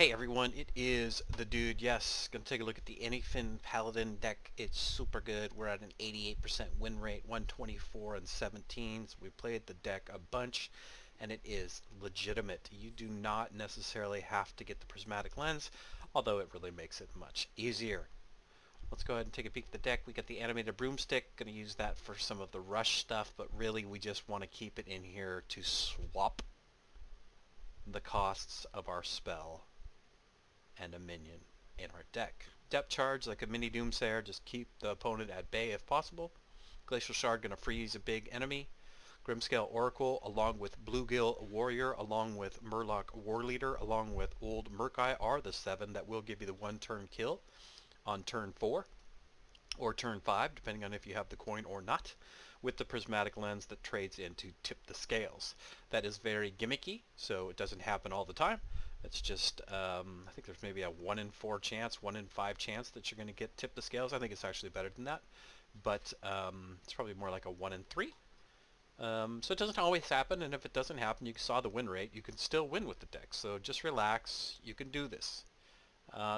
Hey everyone, it is the dude. Yes, gonna take a look at the Anyfin Paladin deck. It's super good. We're at an 88% win rate, 124 and 17. So we played the deck a bunch, and it is legitimate. You do not necessarily have to get the prismatic lens, although it really makes it much easier. Let's go ahead and take a peek at the deck. We got the animated broomstick. Gonna use that for some of the rush stuff, but really we just want to keep it in here to swap the costs of our spell and a minion in our deck. Depth charge like a mini Doomsayer, just keep the opponent at bay if possible. Glacial Shard gonna freeze a big enemy. Grimscale Oracle along with Bluegill Warrior along with Murloc Warleader along with Old Murkai are the 7 that will give you the 1-turn kill on turn 4 or turn 5 depending on if you have the coin or not, with the prismatic lens that trades in to tip the scales. That is very gimmicky, so it doesn't happen all the time. It's just, I think there's maybe a 1 in 4 chance, 1 in 5 chance that you're going to get tip the scales. I think it's actually better than that, but it's probably more like a 1 in 3. So it doesn't always happen, and if it doesn't happen, you saw the win rate, you can still win with the deck. So just relax, you can do this.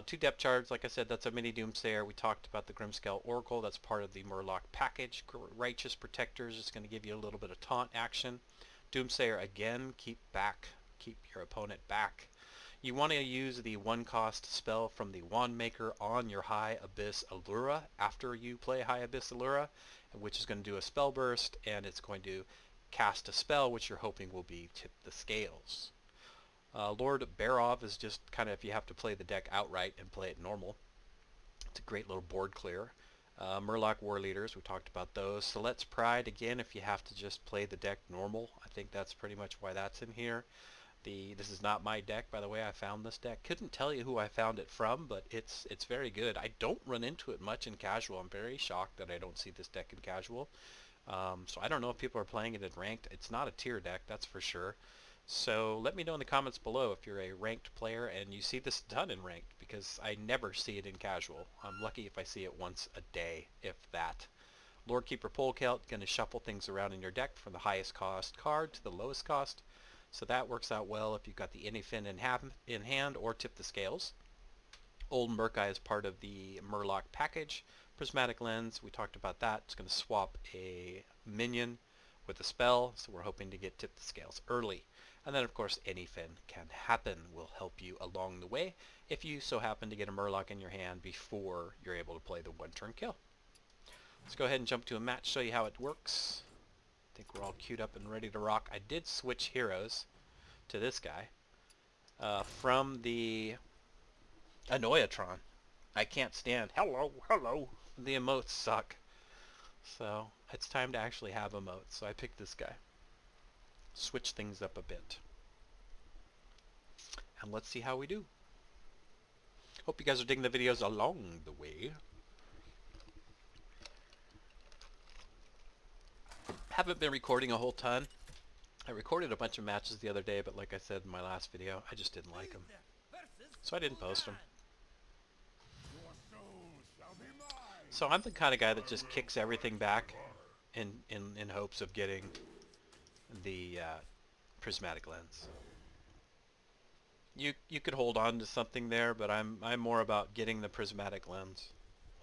2 depth charge, like I said, that's a mini Doomsayer. We talked about the Grimscale Oracle, that's part of the Murloc package. Righteous Protectors is going to give you a little bit of taunt action. Doomsayer again, keep your opponent back. You want to use the 1-cost spell from the Wand Maker on your High Abyss Allura after you play High Abyss Allura, which is going to do a spell burst, and it's going to cast a spell which you're hoping will be Tip the Scales. Lord Barov is just kind of if you have to play the deck outright and play it normal. It's a great little board clear. Murloc Warleaders, we talked about those. Selet's Pride, again, if you have to just play the deck normal. I think that's pretty much why that's in here. This is not my deck, by the way. I found this deck. Couldn't tell you who I found it from, but it's very good. I don't run into it much in casual. I'm very shocked that I don't see this deck in casual. So I don't know if people are playing it in ranked. It's not a tier deck, that's for sure. So let me know in the comments below if you're a ranked player and you see this done in ranked, because I never see it in casual. I'm lucky if I see it once a day, if that. Lord Keeper Polecat, going to shuffle things around in your deck from the highest cost card to the lowest cost. So that works out well if you've got the Anyfin in hand or Tip the Scales. Old Murkai is part of the Murloc package. Prismatic Lens, we talked about that. It's going to swap a minion with a spell, so we're hoping to get Tip the Scales early. And then, of course, Anyfin can happen will help you along the way if you so happen to get a Murloc in your hand before you're able to play the 1-turn kill. Let's go ahead and jump to a match, show you how it works. I think we're all queued up and ready to rock. I did switch heroes to this guy from the Annoyatron. I can't stand hello. The emotes suck. So it's time to actually have emotes. So I picked this guy. Switch things up a bit. And let's see how we do. Hope you guys are digging the videos along the way. Haven't been recording a whole ton. I recorded a bunch of matches the other day, but like I said in my last video, I just didn't like them. So I didn't post them. So I'm the kind of guy that just kicks everything back in hopes of getting the prismatic lens. You could hold on to something there, but I'm more about getting the prismatic lens.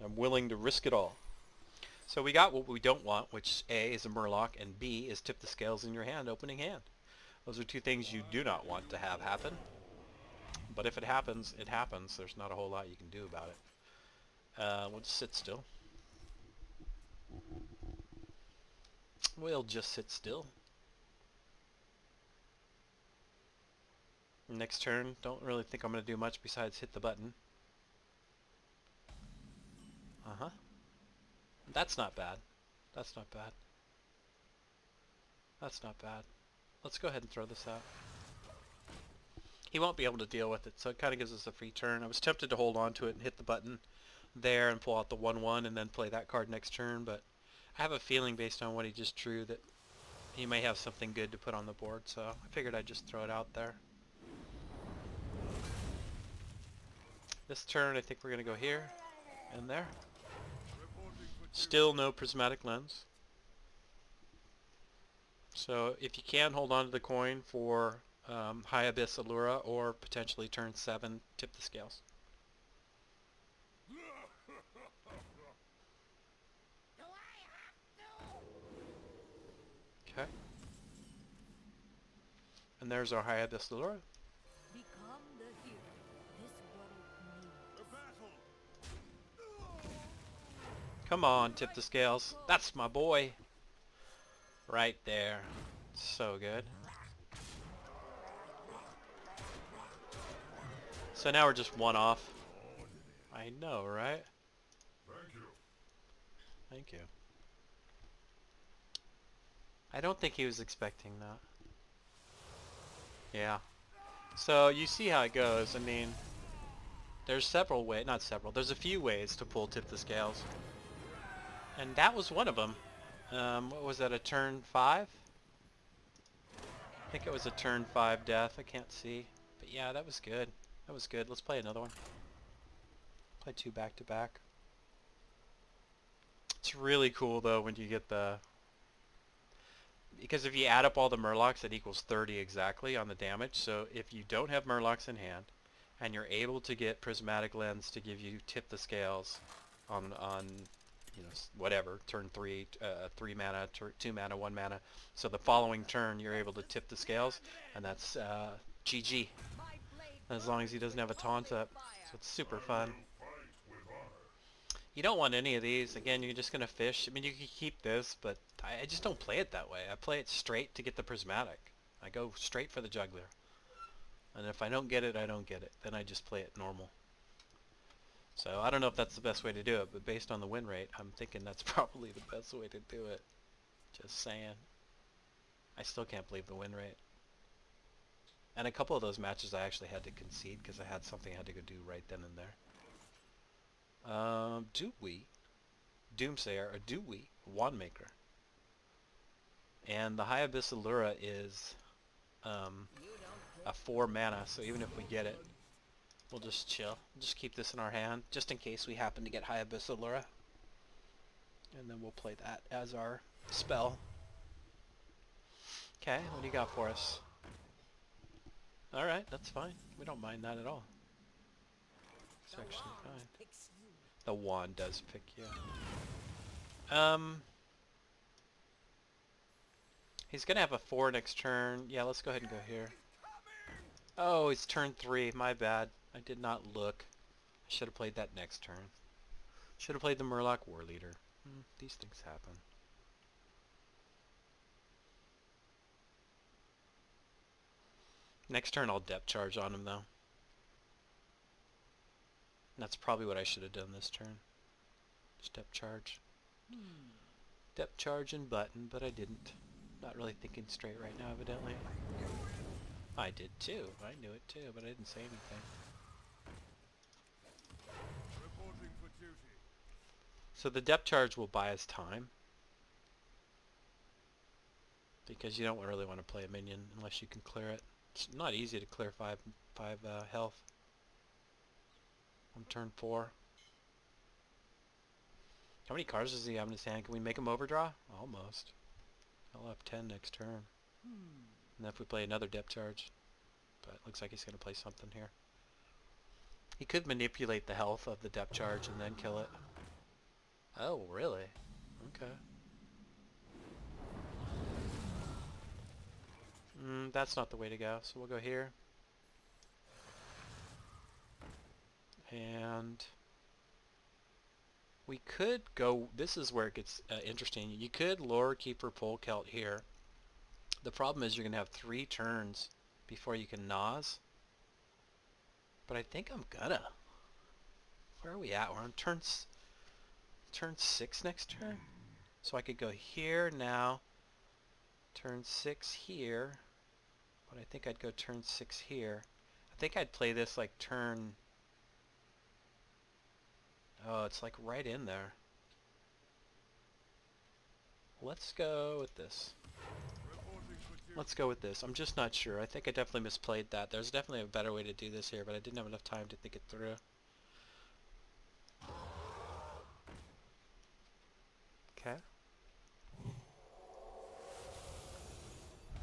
I'm willing to risk it all. So we got what we don't want, which A is a Murloc, and B is Tip the Scales in your hand, opening hand. Those are 2 things you do not want to have happen. But if it happens, it happens. There's not a whole lot you can do about it. We'll just sit still. We'll just sit still. Next turn, don't really think I'm going to do much besides hit the button. Uh-huh. That's not bad. That's not bad. That's not bad. Let's go ahead and throw this out. He won't be able to deal with it, so it kind of gives us a free turn. I was tempted to hold on to it and hit the button there and pull out the 1/1 and then play that card next turn, but I have a feeling based on what he just drew that he may have something good to put on the board, so I figured I'd just throw it out there. This turn I think we're going to go here and there. Still no prismatic lens. So if you can hold on to the coin for High Abyss Allura, or potentially turn 7, tip the scales. Okay. And there's our High Abyss Allura. Become the hero this world needs. Come on, tip the scales. That's my boy. Right there. So good. So now we're just one off. I know, right? Thank you. I don't think he was expecting that. Yeah. So you see how it goes. I mean, there's several ways, not several, there's a few ways to pull tip the scales. And that was one of them. What was that, a turn 5? I think it was a turn 5 death, I can't see. But yeah, that was good. That was good. Let's play another one. Play 2 back to back. It's really cool though when you get the... Because if you add up all the Murlocs, it equals 30 exactly on the damage. So if you don't have Murlocs in hand, and you're able to get Prismatic Lens to give you tip the scales on you know, whatever, turn 3, 3 mana, 2 mana, 1 mana. So the following turn you're able to tip the scales, and that's GG. As long as he doesn't have a taunt up. So it's super fun. You don't want any of these. Again, you're just going to fish. I mean, you can keep this, but I just don't play it that way. I play it straight to get the Prismatic. I go straight for the Juggler. And if I don't get it, I don't get it. Then I just play it normal. So I don't know if that's the best way to do it, but based on the win rate, I'm thinking that's probably the best way to do it. Just saying. I still can't believe the win rate. And a couple of those matches I actually had to concede because I had something I had to go do right then and there. Do we? Doomsayer, or do we? Wandmaker. And the High Abyss Allura is a 4 mana, so even if we get it, we'll just chill. Just keep this in our hand, just in case we happen to get High Abyss Allura. And then we'll play that as our spell. Okay, what do you got for us? Alright, that's fine. We don't mind that at all. It's actually fine. The wand does pick you. He's gonna have a 4 next turn. Yeah, let's go ahead and go here. Oh, it's turn 3. My bad. I did not look. I should have played that next turn. Should have played the Murloc War Leader. These things happen. Next turn I'll depth charge on him though. That's probably what I should have done this turn. Step charge. Depth charge and button, but I didn't. Not really thinking straight right now, evidently. I did too. I knew it too, but I didn't say anything. So the depth charge will buy us time. Because you don't really want to play a minion unless you can clear it. It's not easy to clear 5 health on turn 4. How many cards does he have in his hand? Can we make him overdraw? Almost. He'll have 10 next turn. And if we play another depth charge. But it looks like he's going to play something here. He could manipulate the health of the depth charge and then kill it. Oh, really? Okay. That's not the way to go. So we'll go here. And we could go, this is where it gets interesting. You could Lore Keeper Polecat here. The problem is you're going to have 3 turns before you can Naz. But I think I'm gonna. Where are we at? We're on turn 6 next turn? So I could go here now, turn 6 here, but I think I'd go turn 6 here. I think I'd play this like turn... Oh, it's like right in there. Let's go with this. Let's go with this. I'm just not sure. I think I definitely misplayed that. There's definitely a better way to do this here, but I didn't have enough time to think it through. Okay.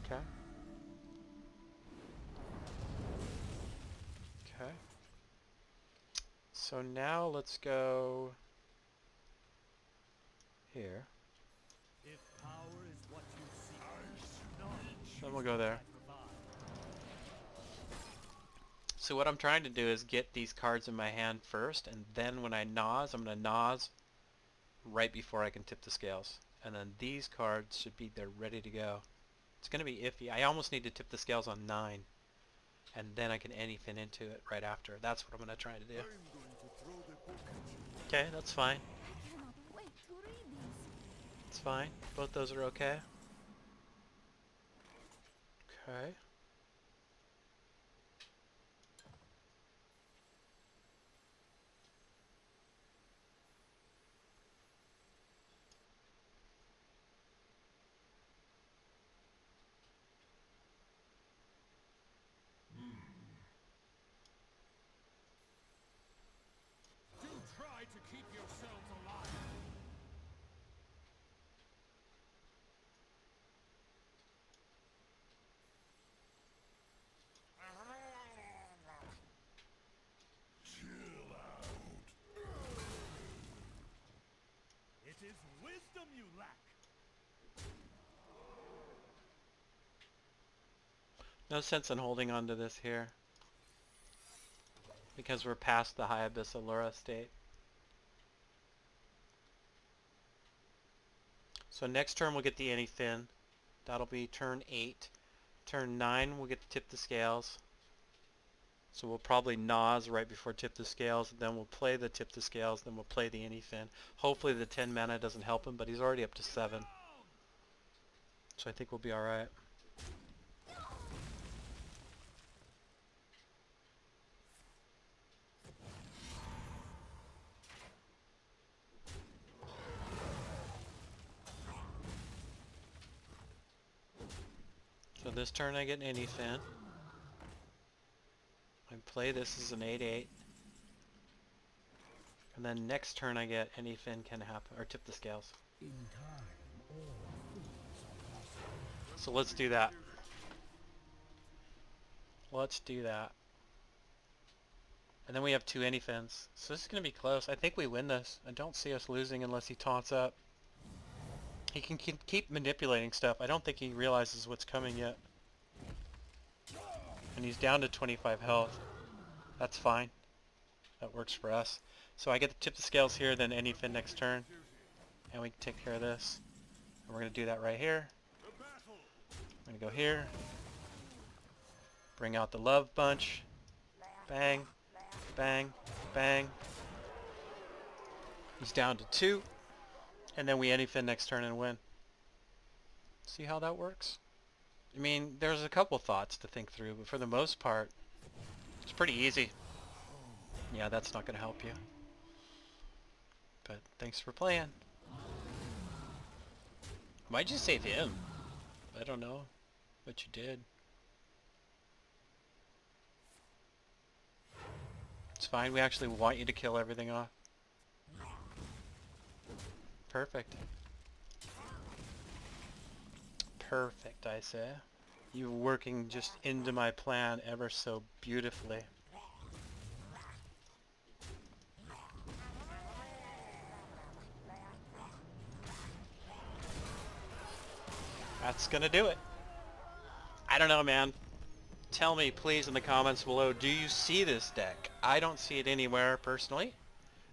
Okay. So now let's go here. If power is what you seek, knowledge Then is we'll go what there. I provide. So what I'm trying to do is get these cards in my hand first, and then when I Naz, I'm going to Naz right before I can tip the scales. And then these cards should be there ready to go. It's going to be iffy. I almost need to tip the scales on 9, and then I can Anyfin into it right after. That's what I'm going to try to do. Okay, that's fine. I cannot wait to read these. It's fine. Both those are okay. Okay. Do try to keep yourselves alive. It is wisdom you lack. No sense in holding on to this here, because we're past the High Abyss Allura state. So next turn we'll get the Anyfin. That'll be turn 8. Turn 9 we'll get to tip the scales. So we'll probably Naz right before tip the scales, then we'll play the tip the scales, then we'll play the Anyfin. Hopefully the 10 mana doesn't help him, but he's already up to 7. So I think we'll be alright. So this turn I get an Anyfin. I play this as an 8/8. And then next turn I get Anyfin can happen, or tip the scales. So let's do that. Let's do that. And then we have 2 Anyfins. So this is going to be close. I think we win this. I don't see us losing unless he taunts up. He can keep manipulating stuff. I don't think he realizes what's coming yet. And he's down to 25 health. That's fine. That works for us. So I get to tip the scales here, then Anyfin next turn. And we can take care of this. And we're going to do that right here. I'm going to go here. Bring out the love bunch. Bang. Bang. Bang. He's down to 2. And then we Anyfin next turn and win. See how that works? I mean, there's a couple thoughts to think through, but for the most part, it's pretty easy. Yeah, that's not going to help you. But thanks for playing. Why'd you save him? I don't know, but you did. It's fine, we actually want you to kill everything off. Perfect. Perfect, I say. You're working just into my plan ever so beautifully. That's gonna do it. I don't know, man. Tell me, please, in the comments below, do you see this deck? I don't see it anywhere, personally.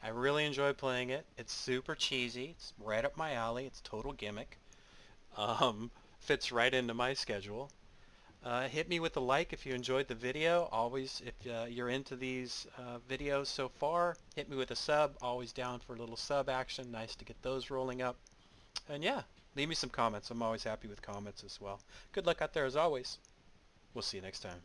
I really enjoy playing it. It's super cheesy. It's right up my alley. It's total gimmick. Fits right into my schedule. Hit me with a like if you enjoyed the video. Always, if you're into these videos so far, hit me with a sub. Always down for a little sub action. Nice to get those rolling up. And yeah, leave me some comments. I'm always happy with comments as well. Good luck out there as always. We'll see you next time.